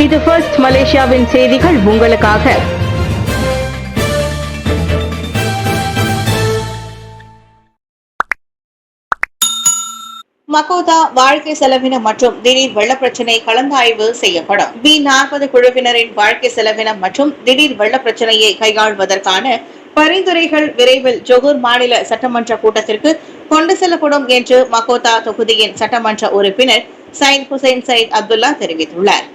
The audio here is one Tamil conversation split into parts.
இது ஃபர்ஸ்ட் மலேசியாவின் செய்திகள் உங்களுக்காக. மக்கோதா வாழ்க்கை செலவினம் மற்றும் திடீர் வெள்ள பிரச்சினை கலந்தாய்வு செய்யப்படும். B40 குழுவினரின் வாழ்க்கை செலவினம் மற்றும் திடீர் வெள்ள பிரச்சனையை கையாள்வதற்கான பரிந்துரைகள் விரைவில் ஜொகூர் மாநில சட்டமன்ற கூட்டத்திற்கு கொண்டு செல்லப்படும் என்று மக்கோதா தொகுதியின் சட்டமன்ற உறுப்பினர் சயித் ஹுசைன் சயித் அப்துல்லா தெரிவித்துள்ளார்.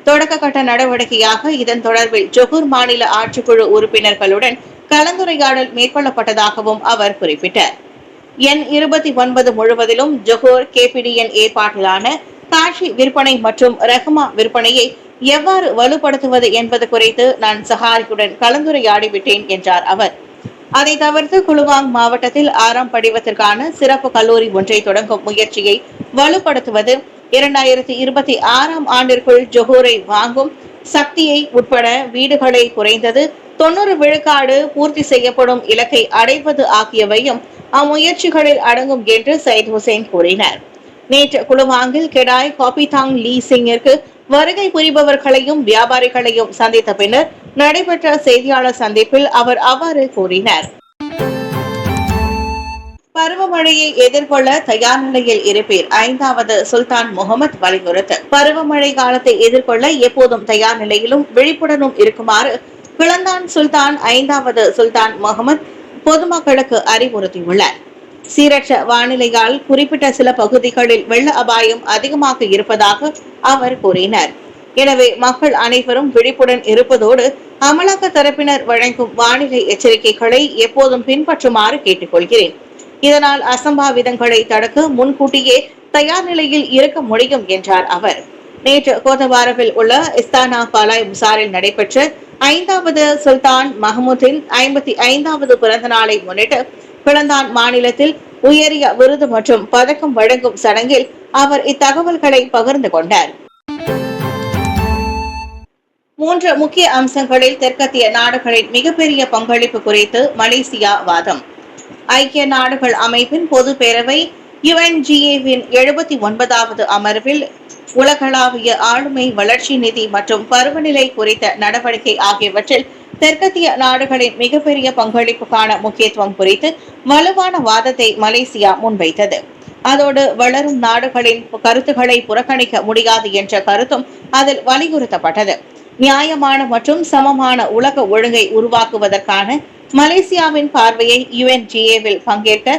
தொடக்க கட்ட நடவடிக்கையாக இதன் தொடர்பில் ஜொகூர் மாநில ஆட்சிக்குழு உறுப்பினர்களுடன் கலந்துரையாடல் மேற்கொள்ளப்பட்டதாகவும் அவர் குறிப்பிட்டார். N29 முழுவதிலும் ஜொகூர் KPDN ஏற்பாட்டிலான காட்சி விற்பனை மற்றும் ரஹ்மா விற்பனையை எவ்வாறு வலுப்படுத்துவது என்பது குறித்து நான் சஹாரியுடன் கலந்துரையாடிவிட்டேன் என்றார் அவர். அதை தவிர்த்து குலுவாங் மாவட்டத்தில் 6ஆம் படிவத்திற்கான சிறப்பு கல்லூரி ஒன்றை தொடங்கும் முயற்சியை வலுப்படுத்துவது, 2026ஆம் ஆண்டிற்குள் ஜொகூரை வாங்கும் சக்தியை உட்பட வீடுகளை குறைந்தது 90 விழுக்காடு பூர்த்தி செய்யப்படும் இலக்கை அடைவது ஆகியவையும் அம்முயற்சிகளில் அடங்கும் என்று சயித் ஹுசைன் கூறினார். நேற்று குலுவாங்கில் கெடாய் காபிதாங் லீசிங்கிற்கு வருகை புரிபவர்களையும் வியாபாரிகளையும் சந்தித்த பின்னர் நடைபெற்ற செய்தியாளர் சந்திப்பில் அவர் அவ்வாறு கூறினார். பருவமழையை எதிர்கொள்ள தயார் நிலையில் இருப்பீர், 5வது சுல்தான் முகமது வலியுறுத்து. பருவமழை காலத்தை எதிர்கொள்ள எப்போதும் தயார் நிலையிலும் விழிப்புடனும் இருக்குமாறு கிளந்தான் சுல்தான் 5வது சுல்தான் முகமது பொதுமக்களுக்கு அறிவுறுத்தியுள்ளார். சீரற்ற வானிலையால் குறிப்பிட்ட சில பகுதிகளில் வெள்ள அபாயம் அதிகமாக இருப்பதாக அவர் கூறினார். எனவே மக்கள் அனைவரும் விழிப்புடன் இருப்பதோடு அமலாக்க தரப்பினர் வழங்கும் வானிலை எச்சரிக்கைகளை எப்போதும் பின்பற்றுமாறு கேட்டுக்கொள்கிறேன். இதனால் அசம்பாவிதங்களை தடுக்க முன்கூட்டியே தயார் நிலையில் இருக்க முடியும் என்றார் அவர். நேற்று கோதபாரவில் உள்ள இஸ்தானா பாலாய் முசாரில் நடைபெற்ற 5வது சுல்தான் மஹமூதின் 55வது பிறந்த நாளை முன்னிட்டு கிளந்தான் மாநிலத்தில் உயரிய விருது மற்றும் பதக்கம் வழங்கும் சடங்கில் அவர் இத்தகவல்களை பகிர்ந்து கொண்டார். 3 முக்கிய அம்சங்களில் தெற்கத்திய நாடுகளின் மிகப்பெரிய பங்களிப்பு குறித்து மலேசியா வாதம். ஐக்கிய நாடுகள் அமைப்பின் பொது பேரவை UNGA-வின் 79வது அமர்வில் உலகளாவிய ஆளுமை, வளர்ச்சி நிதி மற்றும் பருவநிலை குறித்த நடவடிக்கை ஆகியவற்றில் தெற்கத்திய நாடுகளின் மிகப்பெரிய பங்களிப்புக்கான முக்கியத்துவம் குறித்து வலுவான வாதத்தை மலேசியா முன்வைத்தது. அதோடு வளரும் நாடுகளின் கருத்துக்களை புறக்கணிக்க முடியாது என்ற கருத்தும் அதில் வலியுறுத்தப்பட்டது. நியாயமான மற்றும் சமமான உலக ஒழுங்கை உருவாக்குவதற்கான மலேசியாவின் பார்வையை UNGA-வில் பங்கேற்க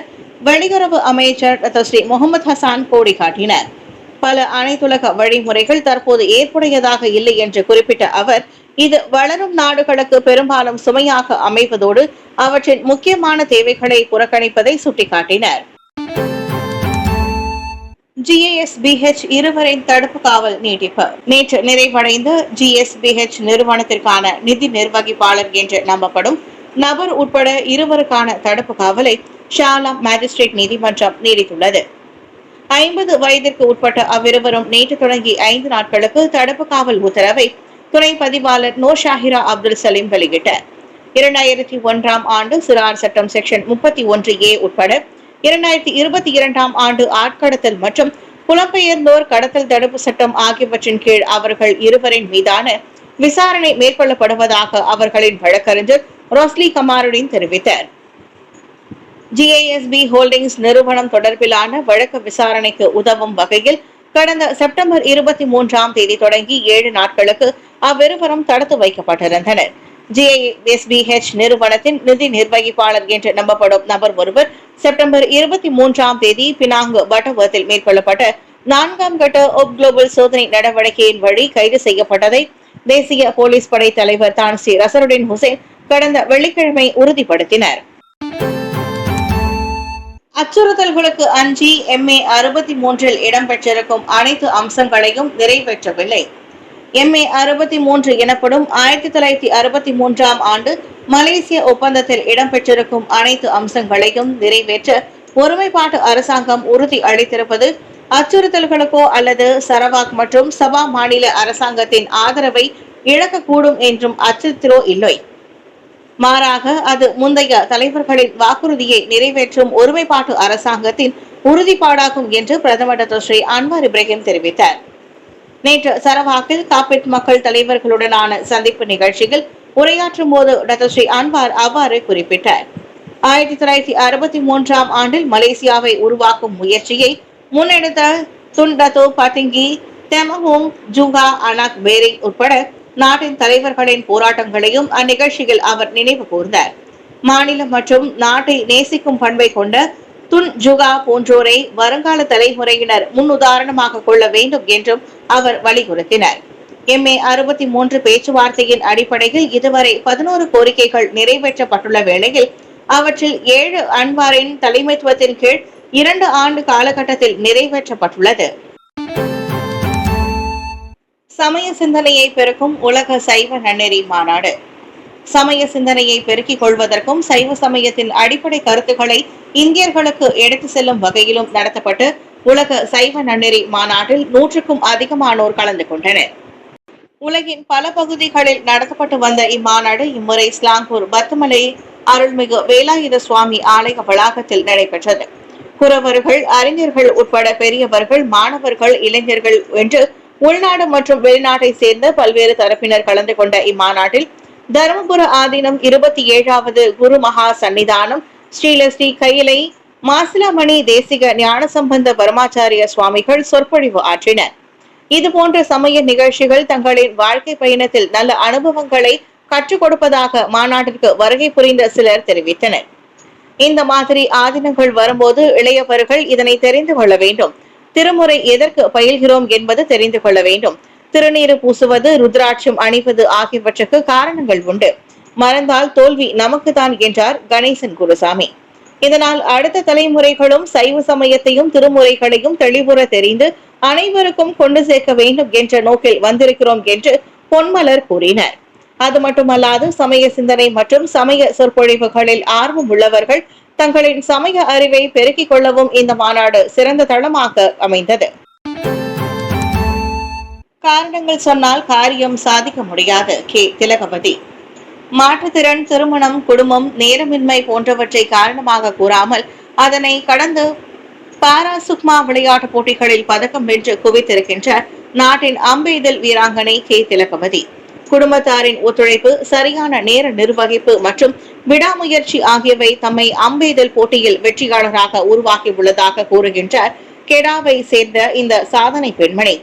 வெளியுறவு அமைச்சர் ஸ்ரீ முகமது ஹசான் கோடி காட்டினார். பல அனைத்துலக வழிமுறைகள் தற்போது ஏற்புடையதாக இல்லை என்று குறிப்பிட்ட அவர், இது வளரும் நாடுகளுக்கு பெரும்பாலும் சுமையாக அமைவதோடு அவற்றின் முக்கியமான தேவைகளை புறக்கணிப்பதை சுட்டிக்காட்டினார். GSBH இருவரின் தடுப்பு காவல் நீட்டிப்பு. நேற்று நிறைவடைந்த GSBH நிறுவனத்திற்கான நிதி நிர்வகிப்பாளர் என்று நம்பப்படும் நபர் உட்பட இருவருக்கான தடுப்பு காவலை ஷாலாம் மேஜிஸ்ட்ரேட் நீதிமன்றம் நீடித்துள்ளது. 50 வயதிற்கு உட்பட்ட அவ்விருவரும் நேற்று தொடங்கி 5 நாட்களுக்கு தடுப்பு காவல் உத்தரவை துணை பதிவாளர் நோ ஷாஹிரா அப்துல் சலீம் வெளியிட்டார். 2001ஆம் ஆண்டு சிறார் சட்டம் செக்ஷன் 31A உட்பட 2022ஆம் ஆண்டு ஆட்கடத்தல் மற்றும் புலம்பெயர்ந்தோர் கடத்தல் தடுப்பு சட்டம் ஆகியவற்றின் கீழ் அவர்கள் இருவரின் மீதான விசாரணை மேற்கொள்ளப்படுவதாக அவர்களின் வழக்கறிஞர் ரோஸ்லி கமாருடின் தெரிவித்தார். GASB ஹோல்டிங்ஸ் நிறுவனம் தொடர்பிலான வழக்கு விசாரணைக்கு உதவும் வகையில் கடந்த செப்டம்பர் 23ஆம் தேதி தொடங்கி 7 நாட்களுக்கு அவ்விருவரும் தடுத்து வைக்கப்பட்டிருந்தனர். GSBH நிறுவனத்தின் நிதி நிர்வகிப்பாளர் என்று நம்பப்படும் நபர் ஒருவர் செப்டம்பர் 23ஆம் தேதி பினாங்கு பட்டவத்தில் மேற்கொள்ளப்பட்ட 4ஆம் கட்ட ஒப் குளோபல் சோதனை நடவடிக்கையின் வழி கைது செய்யப்பட்டதை தேசிய போலீஸ் படை தலைவர் தான் ஸ்ரீ ரசருடின் ஹுசைன் கடந்த வெள்ளிக்கிழமை உறுதிப்படுத்தினர். அச்சுறுத்தல்களுக்கு அஞ்சி MA 63 இடம்பெற்றிருக்கும் அனைத்து அம்சங்களையும் நிறைவேற்றவில்லை. MA 63 எனப்படும் 1963ஆம் ஆண்டு மலேசிய ஒப்பந்தத்தில் இடம்பெற்றிருக்கும் அனைத்து அம்சங்களையும் நிறைவேற்ற ஒருமைப்பாட்டு அரசாங்கம் உறுதி அளித்திருப்பது அச்சுறுத்தல்களுக்கோ அல்லது சரவாக் மற்றும் சபா மாநில அரசாங்கத்தின் ஆதரவை இழக்கக்கூடும் என்றும் அச்சத்திலோ இல்லை. மாறாக அது முந்தைய தலைவர்களின் வாக்குறுதியை நிறைவேற்றும் ஒருமைப்பாட்டு அரசாங்கத்தின் உறுதிப்பாடாகும் என்று பிரதமர் டாக்டர் ஸ்ரீ அன்வார் இப்ராஹிம் தெரிவித்தார். நேற்று சரவாக்கில் காப்பீட் மக்கள் தலைவர்களுடனான சந்திப்பு நிகழ்ச்சியில் உரையாற்றும் போது டாக்டர் ஸ்ரீ அன்வார் அவ்வாறு குறிப்பிட்டார். 1963ஆம் ஆண்டில் மலேசியாவை உருவாக்கும் முயற்சியை முன்னெடுத்த துன் டத்தோ பட்டிங்கி, தெமஹோங் ஜூங்கா அனாக் பேரிங் உட்பட நாட்டின் தலைவர்களின் போராட்டங்களையும் அந்நிகழ்ச்சியில் அவர் நினைவு கூர்ந்தார். மாநிலம் மற்றும் நாட்டை நேசிக்கும் பண்பை கொண்ட துன் ஜுகா போன்றோரை வருங்கால தலைமுறையினர் முன்னுதாரணமாக கொள்ள வேண்டும் என்றும் அவர் வலியுறுத்தினார். MA 63 பேச்சுவார்த்தையின் அடிப்படையில் இதுவரை 11 கோரிக்கைகள் நிறைவேற்றப்பட்டுள்ள வேளையில் அவற்றில் 7 அன்வாரின் தலைமைத்துவத்தின் கீழ் 2 ஆண்டு காலகட்டத்தில் நிறைவேற்றப்பட்டுள்ளது. சமய சிந்தனையை பெருக்கும் உலக சைவ நன்னெறி மாநாடு. சமய சிந்தனையை பெருக்கிக் கொள்வதற்கும் சைவ சமயத்தின் அடிப்படை கருத்துக்களை இந்தியர்களுக்கு எடுத்து செல்லும் வகையிலும் நடத்தப்பட்டு உலக சைவ நன்னெறி மாநாட்டில் 100க்கும் அதிகமானோர் கலந்து கொண்டனர். உலகின் பல பகுதிகளில் நடத்தப்பட்டு வந்த இம்மாநாடு இம்முறை ஸ்லாங்கூர் பத்துமலை அருள்மிகு வேலாயுத சுவாமி ஆலய வளாகத்தில் நடைபெற்றது. குறவர்கள், அறிஞர்கள் உட்பட பெரியவர்கள், மாணவர்கள், இளைஞர்கள் என்று உள்நாடு மற்றும் வெளிநாட்டை சேர்ந்த பல்வேறு தரப்பினர் கலந்து கொண்ட இம்மாநாட்டில் தருமபுர ஆதீனம் 27வது குரு மகா சன்னிதானம் ஸ்ரீலஸ்ரீ கையிலை மாசிலாமணி தேசிக ஞானசம்பந்த பரமாச்சாரிய சுவாமிகள் சொற்பொழிவு ஆற்றினர். இதுபோன்ற சமய நிகழ்ச்சிகள் தங்களின் வாழ்க்கை பயணத்தில் நல்ல அனுபவங்களை கற்றுக் கொடுப்பதாக மாநாட்டிற்கு வருகை புரிந்த சிலர் தெரிவித்தனர். இந்த மாதிரி ஆதீனங்கள் வரும்போது இளையவர்கள் இதனை தெரிந்து கொள்ள வேண்டும். திருமுறை எதற்கு பயில்கிறோம் என்பது தெரிந்து கொள்ள வேண்டும். திருநீறு பூசுவது, ருத்ராட்சம் அணிவது ஆகியவற்றுக்கு காரணங்கள் உண்டு. மறந்தால் தோல்வி நமக்கு தான் என்றார் கணேசன் குருசாமி. இதனால் அடுத்த தலைமுறைகளும் சைவ சமயத்தையும் திருமுறைகளையும் தெளிவுற தெரிந்து அனைவருக்கும் கொண்டு சேர்க்க வேண்டும் என்ற நோக்கில் வந்திருக்கிறோம் என்று பொன்மலர் கூறினர். அது மட்டுமல்லாது சமய சிந்தனை மற்றும் சமய சொற்பொழிவுகளில் ஆர்வம் உள்ளவர்கள் தங்களின் சமய அறிவை பெருக்கிக் கொள்ளவும் இந்த மாநாடு சிறந்த தளமாக அமைந்தது. காரணங்கள் சொன்னால் காரியம் சாதிக்க முடியாது. திலகவதி. மாற்றுத்திறன், திருமணம், குடும்பம், நேரமின்மை போன்றவற்றை காரணமாக கூறாமல் அதனை கடந்து பாரா சுக்மா விளையாட்டுப் போட்டிகளில் பதக்கம் வென்று குவித்திருக்கின்ற நாட்டின் அம்பெய்தல் வீராங்கனை திலகவதி. குடும்பத்தாரின் ஒத்துழைப்பு, சரியான நேர நிர்வகிப்பு மற்றும் விடாமுயற்சி ஆகியவை தம்மை அம்பெய்தல் போட்டியில் வெற்றியாளராக உருவாக்கி உள்ளதாக கூறுகின்றார் கெடாவை சேர்ந்த இந்த சாதனை பெண்மணி.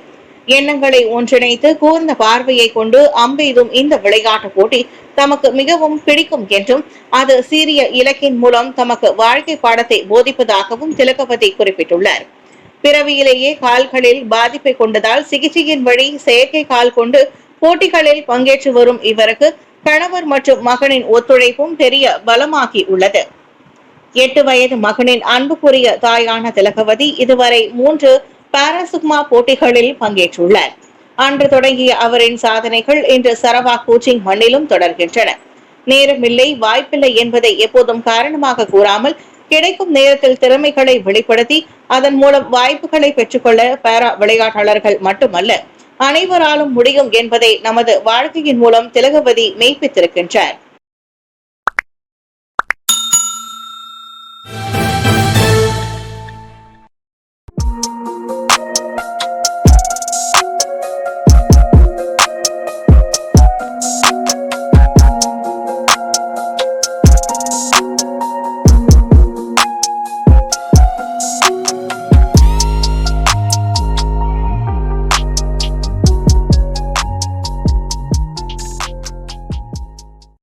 எண்ணங்களை ஒன்றிணைத்து கூர்ந்த பார்வையை கொண்டு அம்பெய்தும் இந்த விளையாட்டு போட்டி தமக்கு மிகவும் பிடிக்கும் என்றும் அது சீரிய இலக்கின் மூலம் தமக்கு வாழ்க்கை பாடத்தை போதிப்பதாகவும் திலகவதி குறிப்பிட்டுள்ளார். பிறவியிலேயே கால்களில் பாதிப்பை கொண்டதால் சிகிச்சையின் வழி செயற்கை கால் கொண்டு போட்டிகளில் பங்கேற்று வரும் இவருக்கு கணவர் மற்றும் மகனின் ஒத்துழைப்பும் பெரிய பலமாகி உள்ளது. 8 வயது மகனின் அன்புக்குரிய தாயான திலகவதி இதுவரை 3 பாராசுக்மா போட்டிகளில் பங்கேற்றுள்ளார். அன்று தொடங்கிய அவரின் சாதனைகள் இன்று சரவாக் கோச்சிங் மண்ணிலும் தொடர்கின்றன. நேரமில்லை, வாய்ப்பில்லை என்பதை எப்போதும் காரணமாக கூறாமல் கிடைக்கும் நேரத்தில் திறமைகளை வெளிப்படுத்தி அதன் மூலம் வாய்ப்புகளை பெற்றுக்கொள்ள பாரா விளையாட்டாளர்கள் மட்டுமல்ல அனைவராலும் முடியும் என்பதை நமது வாழ்க்கையின் மூலம் திலகவதி மெய்ப்பித்திருக்கின்றார்.